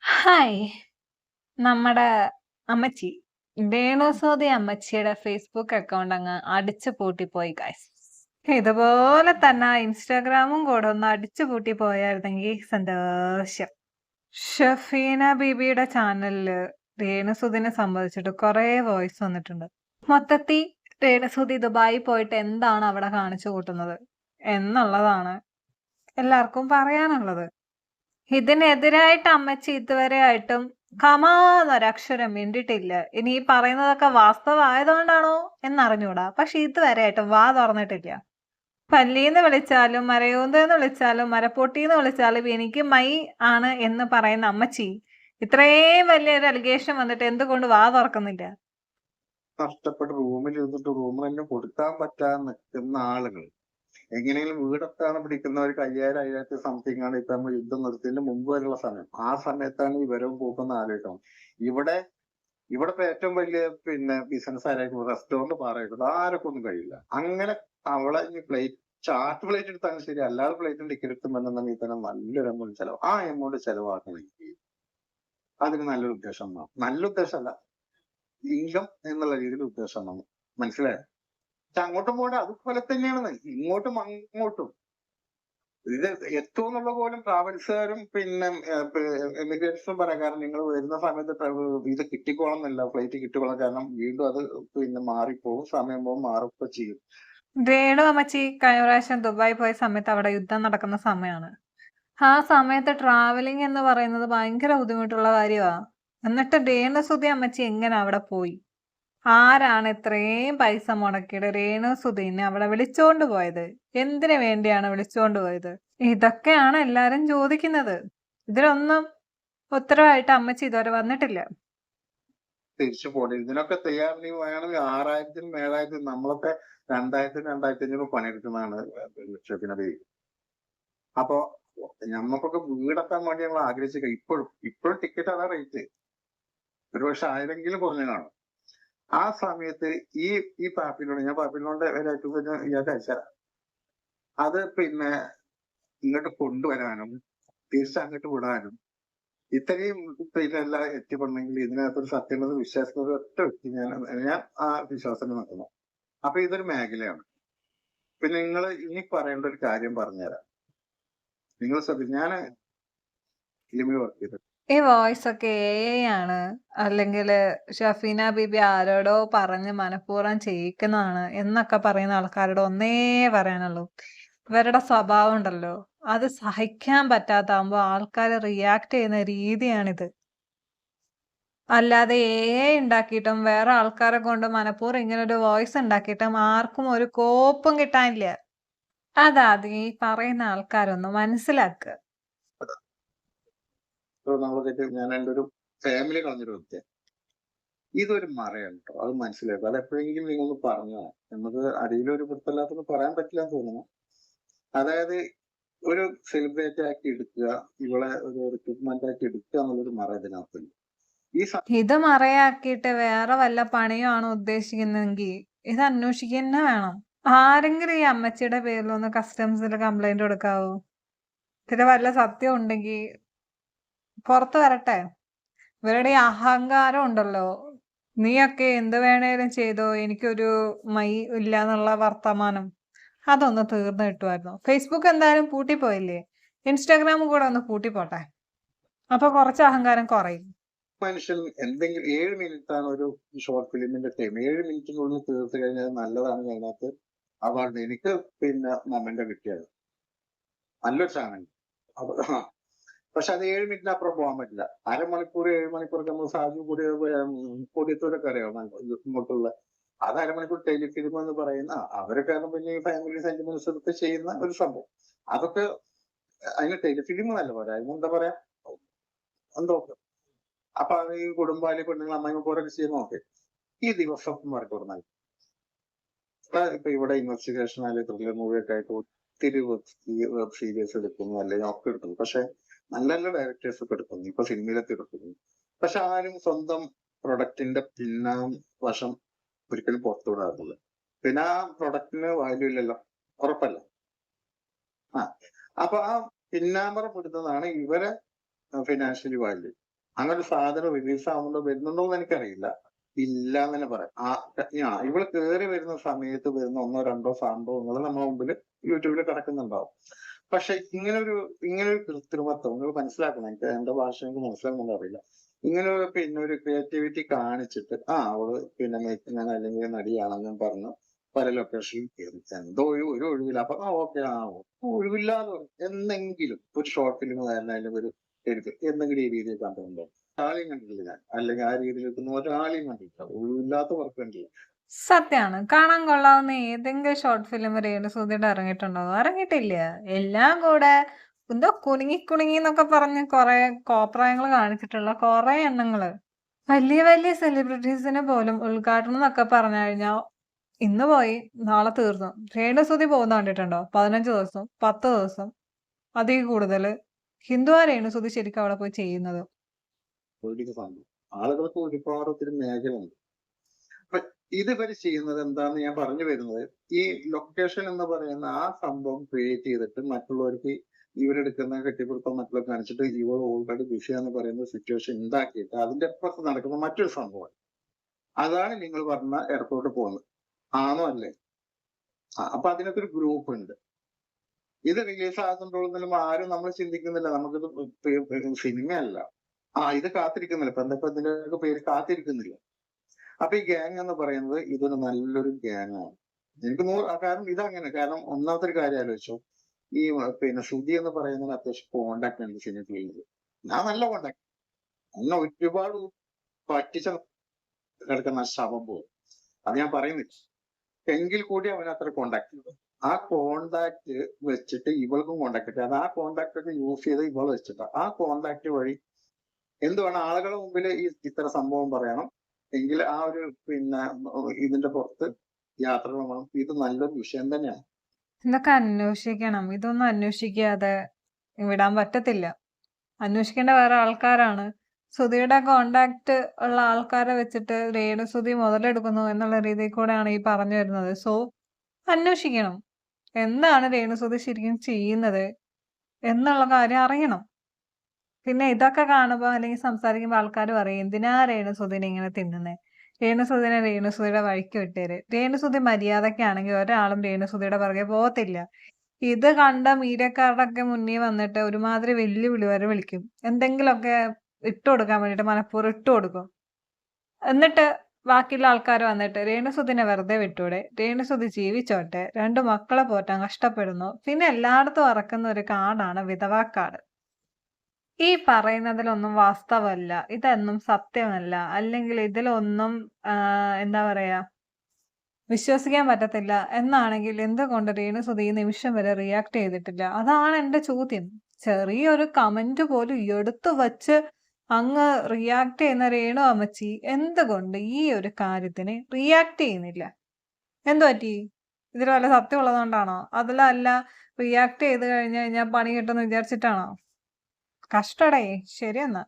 Hi! നമ്മടെ അമ്മച്ചി, രേണുസുതി അമ്മച്ചിയുടെ ഫേസ്ബുക്ക് അക്കൗണ്ട് അങ്ങ് അടിച്ചു പൂട്ടിപ്പോയി ഗൈസ്. ഇതുപോലെ തന്നെ ഇൻസ്റ്റാഗ്രാമും കൂടെ ഒന്ന് അടിച്ചു പൂട്ടി പോയായിരുന്നെങ്കിൽ സന്തോഷം. ഷഫീന ബീബിയുടെ ചാനലില് രേണുസുതിനെ സംബന്ധിച്ചിട്ട് കുറേ വോയിസ് വന്നിട്ടുണ്ട്. മൊത്തത്തിൽ രേണുസുതി ദുബായി പോയിട്ട് എന്താണ് അവിടെ കാണിച്ചു കൂട്ടുന്നത് എന്നുള്ളതാണ് എല്ലാവർക്കും പറയാനുള്ളത്. ഇതിനെതിരായിട്ട് അമ്മച്ചി ഇതുവരെ ആയിട്ടും കമാന്നൊരക്ഷരം മിണ്ടിട്ടില്ല. ഇനി ഈ പറയുന്നതൊക്കെ വാസ്തവമായതുകൊണ്ടാണോ എന്നറിഞ്ഞൂടാ. പക്ഷെ ഇതുവരെ ആയിട്ടും വാ തുറന്നിട്ടില്ല. പല്ലീന്ന് വിളിച്ചാലും മരയൂന്തെന്ന് വിളിച്ചാലും മരപ്പൊട്ടീന്ന് വിളിച്ചാലും എനിക്ക് മൈ ആണ് എന്ന് പറയുന്ന അമ്മച്ചി ഇത്രയും വലിയൊരു അലിഗേഷൻ വന്നിട്ട് എന്തുകൊണ്ട് വാ തുറക്കുന്നില്ല? കഷ്ടപ്പെട്ട് റൂമിൽ ഇരുന്നിട്ട് റൂം തന്നെ കൊടുക്കാൻ പറ്റാതെ നിൽക്കുന്ന ആളുകൾ എങ്ങനെയെങ്കിലും വീടൊക്കെയാണ് പിടിക്കുന്നവർക്ക് 5000 സംതിങ് ആണ് ഇപ്പൊ നമ്മൾ യുദ്ധം നിർത്തിയതിന് മുമ്പ് വരെയുള്ള സമയം. ആ സമയത്താണ് ഈ വരവ് പോക്കുന്ന ആലോചിക്കണം. ഇവിടെ ഇപ്പൊ ഏറ്റവും വലിയ ബിസിനസ് ആരായിരിക്കും? റെസ്റ്റോറന്റ് പാറായിട്ടുണ്ട്. ആരൊക്കെ ഒന്നും കഴിയില്ല. അങ്ങനെ അവളെ ഈ പ്ലേറ്റ് ചാർട്ട് പ്ലേറ്റ് എടുത്താലും ശരി, അല്ലാതെ പ്ലേറ്റും ടിക്കറ്റ് എടുത്തുണ്ടെന്നുണ്ടെങ്കിൽ തന്നെ നല്ലൊരു എമൗണ്ട് ചെലവ്. ആ എമൗണ്ട് ചെലവാക്കണമെങ്കിൽ അതിന് നല്ലൊരു ഉദ്ദേശം വേണം. നല്ല ഉദ്ദേശമല്ല, ഇൻകം എന്നുള്ള രീതിയിൽ ഉദ്ദേശം വേണം. മനസ്സിലായോ? പക്ഷെ അങ്ങോട്ടും പോകണ്ട, അതുപോലെ തന്നെയാണ് ഇങ്ങോട്ടും അങ്ങോട്ടും. ഇത് എത്തും എന്നുള്ള പോലും ട്രാവൽസുകാരും എമിഗ്രേറ്റ്സും പറയാം. കാരണം നിങ്ങൾ വരുന്ന സമയത്ത് ഇത് കിട്ടിക്കോളം എന്നല്ല, ഫ്ലൈറ്റ് കിട്ടിക്കോളാം. കാരണം വീണ്ടും അത് മാറിപ്പോകും, സമയം പോകും, മാറൊക്കെ ചെയ്യും. രേണു അമ്മച്ചി കഴിഞ്ഞ പ്രാവശ്യം ദുബായി പോയ സമയത്ത് അവിടെ യുദ്ധം നടക്കുന്ന സമയമാണ്. ആ സമയത്ത് ട്രാവലിംഗ് എന്ന് പറയുന്നത് ഭയങ്കര ബുദ്ധിമുട്ടുള്ള കാര്യമാ. എന്നിട്ട് രേണുസുതി അമ്മച്ചി എങ്ങനെ അവിടെ പോയി? ആരാണ് ഇത്രയും പൈസ മുടക്കിയിട്ട് രേണുസുതിനെ അവിടെ വിളിച്ചോണ്ട് പോയത്? എന്തിനു വേണ്ടിയാണ് വിളിച്ചോണ്ട് പോയത്? ഇതൊക്കെയാണ് എല്ലാരും ചോദിക്കുന്നത്. ഇതിലൊന്നും ഉത്തരവായിട്ട് അമ്മച്ചി ഇതുവരെ വന്നിട്ടില്ല. തിരിച്ചു പോകണം. ഇതിനൊക്കെ തയ്യാറെങ്കിൽ വേണമെങ്കിൽ 6000-നും 7000-നും, നമ്മളൊക്കെ 2000-നും 2500 പണിയെടുക്കുന്നതാണ് ലക്ഷത്തിനത്. അപ്പൊ നമ്മക്കൊക്കെ വീടെത്താൻ വേണ്ടി നമ്മൾ ആഗ്രഹിച്ച ഇപ്പോഴും ടിക്കറ്റ് അതാ റേറ്റ്. ഒരുപക്ഷെ 1000-എങ്കിലും കുറഞ്ഞു കാണും. ആ സമയത്ത് ഈ പാപ്പിലോണ്ട് ഞാൻ പാപ്പിലോണ്ട് ഇയാൾക്ക് അയച്ചുതരാം. അത് ഇങ്ങോട്ട് കൊണ്ടുവരാനും തിരിച്ചങ്ങോട്ട് വിടാനും ഇത്രയും എല്ലാം എത്തിപ്പെടണമെങ്കിൽ ഇതിനകത്തൊരു സത്യമുള്ളത് വിശ്വാസമുള്ളത് ഒറ്റ വ്യക്തി ഞാൻ ആ വിശ്വാസത്തിൽ നിൽക്കുന്നു. അപ്പൊ ഇതൊരു മേഖലയാണ്. പിന്നെ നിങ്ങൾ ഇനി പറയേണ്ട ഒരു കാര്യം പറഞ്ഞുതരാം. നിങ്ങൾ ശ്രദ്ധിച്ചു, ഞാൻ ഫിലിമിൽ വർക്ക് ചെയ്തു. ഈ വോയിസ് ഒക്കെ AI ആണ്, അല്ലെങ്കിൽ ഷഫീന ബീബി ആരോടോ പറഞ്ഞ് മനഃപൂർവ്വം ചെയ്യിക്കുന്നതാണ് എന്നൊക്കെ പറയുന്ന ആൾക്കാരോട് ഒന്നേ പറയാനുള്ളൂ. ഇവരുടെ സ്വഭാവം ഉണ്ടല്ലോ, അത് സഹിക്കാൻ പറ്റാത്താകുമ്പോ ആൾക്കാർ റിയാക്ട് ചെയ്യുന്ന രീതിയാണിത്. അല്ലാതെ AI ഉണ്ടാക്കിയിട്ടും വേറെ ആൾക്കാരെ കൊണ്ട് മനഃപൂർവ്വം ഇങ്ങനെ ഒരു വോയിസ് ഉണ്ടാക്കിയിട്ടും ആർക്കും ഒരു കോപ്പും കിട്ടാനില്ല. അതാദ്യം ഈ പറയുന്ന ആൾക്കാരൊന്ന് മനസ്സിലാക്കുക. ഞാൻ എൻ്റെ ഒരു ഫാമിലി കളഞ്ഞൊരു വ്യക്തിയാണ്. ഇതൊരു മറയാണ് കേട്ടോ, അത് മനസ്സിലാക്കുക. അത് എപ്പോഴെങ്കിലും നിങ്ങളൊന്ന് പറഞ്ഞോ. നമുക്ക് അടിയിലൊരു പുറത്തല്ലാത്തൊന്നും പറയാൻ പറ്റില്ല എന്ന് തോന്നുന്നു. അതായത് ഒരു സെലിബ്രേറ്റ് ആക്കി എടുക്കുക, ഇവളെ ഒരു റിക്രൂട്ട്മെന്റ് ആക്കി എടുക്കുക എന്നുള്ളൊരു മറ ഇതിനകത്തുണ്ട്. ഇത് മറയാക്കിയിട്ട് വേറെ വല്ല പണിയുമാണ് ഉദ്ദേശിക്കുന്നെങ്കിൽ ഇത് അന്വേഷിക്കുക തന്നെ വേണം. ആരെങ്കിലും ഈ അമ്മച്ചിയുടെ പേരിലൊന്ന് കസ്റ്റംസിൽ കംപ്ലൈന്റ് കൊടുക്കാവോ? ഇതിന് വല്ല സത്യം ഉണ്ടെങ്കിൽ പുറത്തു വരട്ടെ. ഇവരുടെ ഈ അഹങ്കാരം ഉണ്ടല്ലോ, നീയൊക്കെ എന്ത് വേണേലും ചെയ്തോ, എനിക്കൊരു മൈ ഇല്ല എന്നുള്ള വർത്തമാനം, അതൊന്ന് തീർന്നു കിട്ടുമായിരുന്നു. ഫേസ്ബുക്ക് എന്തായാലും പൂട്ടിപ്പോയില്ലേ, ഇൻസ്റ്റാഗ്രാമും കൂടെ ഒന്ന് പൂട്ടിപ്പോട്ടെ. അപ്പൊ കുറച്ച് അഹങ്കാരം കുറയും. മനുഷ്യൻ എന്തെങ്കിലും 7 മിനിറ്റാണ് ഒരു ഷോർട്ട് ഫിലിമിന്റെ ടൈം. 7 മിനിറ്റിനുള്ളിൽ തീർത്ത് കഴിഞ്ഞാൽ നല്ലതാണ്. അതിനകത്ത് അവാർഡ് എനിക്ക് മൊമെന്റ് കിട്ടിയത് നല്ലൊരു സാധനം. അപ്പൊ പക്ഷെ അത് 7 മിനിറ്റിന് അപ്പുറം പോകാൻ പറ്റില്ല. 7 മണിക്കൂർ നമ്മൾ സാജു കൂടിയത്തോരൊക്കെ അറിയാം ഇങ്ങോട്ടുള്ള. അത് അരമണിക്കൂർ ടെലിഫിലിം എന്ന് പറയുന്ന അവരൊക്കെ പിന്നെ ഫാമിലി സെന്റിമെന്റ്സ് എടുത്ത് ചെയ്യുന്ന ഒരു സംഭവം. അതൊക്കെ അതിന് ടെലിഫിലിം നല്ല പറയാ, അതിനെന്താ പറയാ, എന്തോ. അപ്പൊ അത് ഈ കുടുംബാലി പെണ്ണുങ്ങൾ അമ്മയും പോരൊക്കെ ചെയ്ത് നോക്കി ഈ ദിവസം മറിക്കൂർ നൽകി. ഇപ്പൊ ഇവിടെ ഇൻവെസ്റ്റിഗേഷൻ അല്ലെങ്കിൽ ത്രില്ലർ മൂവിയൊക്കെ ആയിട്ട് ഒത്തിരി വെബ് സീരീസ് എടുക്കുന്നു, അല്ലെങ്കിൽ ഒക്കെ എടുക്കുന്നു. പക്ഷെ നല്ല നല്ല ഡയറക്ടേഴ്സ് ഒക്കെ എടുക്കുന്നു, ഇപ്പൊ സിനിമയിലൊക്കെ എടുക്കുന്നു. പക്ഷെ ആരും സ്വന്തം പ്രൊഡക്റ്റിന്റെ പിന്നാം വശം ഒരിക്കലും പുറത്തു വിടാറില്ല. പിന്നെ ആ പ്രൊഡക്റ്റിന് വാല്യൂ ഇല്ലല്ലോ, ഉറപ്പല്ല. അപ്പൊ ആ പിന്നാമ്പറപ്പെടുന്നതാണ് ഇവരെ ഫിനാൻഷ്യലി വാല്യൂ. അങ്ങനെ ഒരു സാധനം റിലീസ് ആവുന്നുണ്ടോ വരുന്നുണ്ടോ എന്ന് എനിക്കറിയില്ല. ഇല്ല എന്ന് തന്നെ പറയാം. ഇവള് കേറി വരുന്ന സമയത്ത് വരുന്ന 1 2 സംഭവങ്ങൾ നമ്മുടെ മുമ്പില് യൂട്യൂബിൽ കിടക്കുന്നുണ്ടാവും. പക്ഷെ ഇങ്ങനൊരു കൃത്രിമത്വം നിങ്ങൾ മനസ്സിലാക്കണം. എനിക്ക് എന്റെ ഭാഷ എനിക്ക് മനസ്സിലാകുന്നുണ്ടോ അറിയില്ല. ഇങ്ങനെ ഒരു ക്രിയേറ്റിവിറ്റി കാണിച്ചിട്ട് അവള് മേക്കിംഗ് ആണ് അല്ലെങ്കിൽ നടിയാണെന്നും പറഞ്ഞ് പല ലൊക്കേഷനിൽ കേറി. എന്തോ ഒരു ഒഴിവില്ല. അപ്പൊ ഓക്കെ ഒഴിവില്ലാതെ എന്നെങ്കിലും ഒരു ഷോർട്ട് ഫിലിം ആയിരുന്നാലും ഒരു എടുത്ത് എന്തെങ്കിലും ഈ രീതിയിൽ കണ്ടിട്ടുണ്ടോ? ഒരാളെയും കണ്ടിട്ടില്ല ഞാൻ. അല്ലെങ്കിൽ ആ രീതിയിൽ നിൽക്കുന്ന ഒരാളെയും കണ്ടിട്ടില്ല. ഒഴിവില്ലാത്ത വർക്ക് കണ്ടില്ല. സത്യാണ്. കാണാൻ കൊള്ളാവുന്ന ഏതെങ്കിലും ഷോർട്ട് ഫിലിം രേണുസുധിയുടെ ഇറങ്ങിയിട്ടുണ്ടോ? ഇറങ്ങിയിട്ടില്ല. എല്ലാം കൂടെ എന്തോ കുണുങ്ങി കുണുങ്ങിന്നൊക്കെ പറഞ്ഞ് കൊറേ കോപ്രായങ്ങള് കാണിച്ചിട്ടുള്ള കൊറേ എണ്ണങ്ങള്. വലിയ വലിയ സെലിബ്രിറ്റീസിന് പോലും ഉദ്ഘാടനം എന്നൊക്കെ പറഞ്ഞു കഴിഞ്ഞാ ഇന്ന് പോയി നാളെ തീർന്നു. രേണുസുധി പോകുന്ന കണ്ടിട്ടുണ്ടോ? 15 ദിവസം, 10 ദിവസം, അതിൽ കൂടുതല്. ഹിന്ദുവാ രേണുസുധി ശരിക്കും അവിടെ പോയി ചെയ്യുന്നത്. പൊളിറ്റിക്സ് ആണ്. ആളുകൾക്ക് ഒരുപാട് ഒത്തിരി മേഖലയുണ്ട്. അപ്പൊ ഇവര് ചെയ്യുന്നത് എന്താന്ന് ഞാൻ പറഞ്ഞു വരുന്നത്, ഈ ലൊക്കേഷൻ എന്ന് പറയുന്ന ആ സംഭവം ക്രിയേറ്റ് ചെയ്തിട്ട് മറ്റുള്ളവർക്ക് ഇവരെടുക്കുന്ന കെട്ടിപ്പിടുത്തം മറ്റുള്ള കാണിച്ചിട്ട് ഇവർ ഓൾറെഡി ബിസിയാന്ന് പറയുന്ന സിറ്റുവേഷൻ ഉണ്ടാക്കിയിട്ട് അതിന്റെ അപ്പുറത്ത് നടക്കുന്ന മറ്റൊരു സംഭവം. അതാണ് നിങ്ങൾ പറഞ്ഞ എയർപോർട്ട് പോകുന്നത്. ആണോ അല്ലേ? അപ്പൊ അതിനകത്ത് ഒരു ഗ്രൂപ്പ് ഉണ്ട്. ഇത് റിലീസ് ആകുന്നുണ്ടോന്നും ആരും നമ്മൾ ചിന്തിക്കുന്നില്ല. നമുക്കിത് സിനിമയല്ല. ഇത് കാത്തിരിക്കുന്നില്ല. ഇപ്പൊ എന്താ ഇതിന്റെയൊക്കെ പേര് കാത്തിരിക്കുന്നില്ല. അപ്പൊ ഈ ഗ്യാങ് എന്ന് പറയുന്നത് ഇതൊരു നല്ലൊരു ഗ്യാങ് ആണ്. എനിക്ക് കാരണം ഇതങ്ങനെ. കാരണം ഒന്നാമത്തെ ഒരു കാര്യം ആലോചിച്ചോ, ഈ ശ്രുതി എന്ന് പറയുന്നത് അത്യാവശ്യം കോണ്ടാക്ട് ഉണ്ട് സിനിമ ഫീൽഡിൽ. ഞാൻ നല്ല കോണ്ടാക്ട്. എന്നെ ഒരുപാട് പറ്റിച്ച കിടക്കുന്ന ശവം പോകും. അത് ഞാൻ പറയുന്നില്ല. എങ്കിൽ കൂടി അവന് അത്ര കോണ്ടാക്ട് ഉണ്ട്. ആ കോണ്ടാക്ട് വെച്ചിട്ട് ഇവൾക്കും കോണ്ടാക്ട് കിട്ടി. അത് ആ കോണ്ടാക്ട് ഒക്കെ യൂസ് ചെയ്ത് ഇവൾ വെച്ചിട്ട് ആ കോണ്ടാക്ട് വഴി എന്തുവാണ് ആളുകളുടെ മുമ്പിൽ ഇത്ര സംഭവം പറയണം എങ്കിൽ ആ ഒരു ഇതിന്റെ പുറത്ത് യാത്രകൾ വേണം. ഇത് നല്ലൊരു വിഷയം തന്നെയാണ്. ഇതൊക്കെ അന്വേഷിക്കണം. ഇതൊന്നും അന്വേഷിക്കാതെ വിടാൻ പറ്റത്തില്ല. അന്വേഷിക്കേണ്ട വേറെ ആൾക്കാരാണ്. സുധിയുടെ കോണ്ടാക്ട് ഉള്ള ആൾക്കാരെ വെച്ചിട്ട് രേണുസുധി മുതലെടുക്കുന്നു എന്നുള്ള രീതിയിൽ കൂടെയാണ് ഈ പറഞ്ഞു വരുന്നത്. സോ അന്വേഷിക്കണം. എന്താണ് രേണുസുധി ശരിക്കും ചെയ്യുന്നത് എന്നുള്ള കാര്യം അറിയണം. പിന്നെ ഇതൊക്കെ കാണുമ്പോ അല്ലെങ്കിൽ സംസാരിക്കുമ്പോ ആൾക്കാര് പറയും, എന്തിനാ രേണുസുധിനെ ഇങ്ങനെ തിന്നുന്നേ? രേണുസുധിനെ രേണുസുധിയുടെ വഴിക്ക് വിട്ടേര്. രേണുസുധി മര്യാദക്കാണെങ്കിൽ ഒരാളും രേണുസുധിയുടെ പുറകെ പോകത്തില്ല. ഇത് കണ്ട മീഡിയക്കാരുടെയൊക്കെ മുന്നിൽ വന്നിട്ട് ഒരുമാതിരി വെല്ലുവിളി വരെ വിളിക്കും. എന്തെങ്കിലുമൊക്കെ ഇട്ടുകൊടുക്കാൻ വേണ്ടിയിട്ട് മനഃപൂർവ്വം ഇട്ടുകൊടുക്കും. എന്നിട്ട് ബാക്കിയുള്ള ആൾക്കാര് വന്നിട്ട് രേണുസുധിനെ വെറുതെ വിട്ടൂടെ? രേണുസുധി ജീവിച്ചോട്ടെ. 2 മക്കളെ പോറ്റാൻ കഷ്ടപ്പെടുന്നു. പിന്നെ എല്ലായിടത്തും ഇറക്കുന്ന ഒരു കാർഡാണ് വിധവാ കാർഡ്. ഈ പറയുന്നതിലൊന്നും വാസ്തവമല്ല. ഇതൊന്നും സത്യമല്ല. അല്ലെങ്കിൽ ഇതിലൊന്നും എന്താ പറയാ, വിശ്വസിക്കാൻ പറ്റത്തില്ല എന്നാണെങ്കിൽ എന്തുകൊണ്ട് രേണുസുധി ഈ നിമിഷം വരെ റിയാക്ട് ചെയ്തിട്ടില്ല? അതാണ് എന്റെ ചോദ്യം. ചെറിയൊരു കമന്റ് പോലും എടുത്തു വച്ച് അങ്ങ് റിയാക്ട് ചെയ്യുന്ന രേണു അമ്മച്ചി എന്തുകൊണ്ട് ഈ ഒരു കാര്യത്തിന് റിയാക്ട് ചെയ്യുന്നില്ല? എന്ത് പറ്റി? ഇതിൽ വല്ല സത്യം ഉള്ളതുകൊണ്ടാണോ? അതല്ല റിയാക്ട് ചെയ്ത് കഴിഞ്ഞ് കഴിഞ്ഞാൽ പണി കിട്ടുമെന്ന് വിചാരിച്ചിട്ടാണോ? കഷ്ടടേ. ശരി എന്നാ.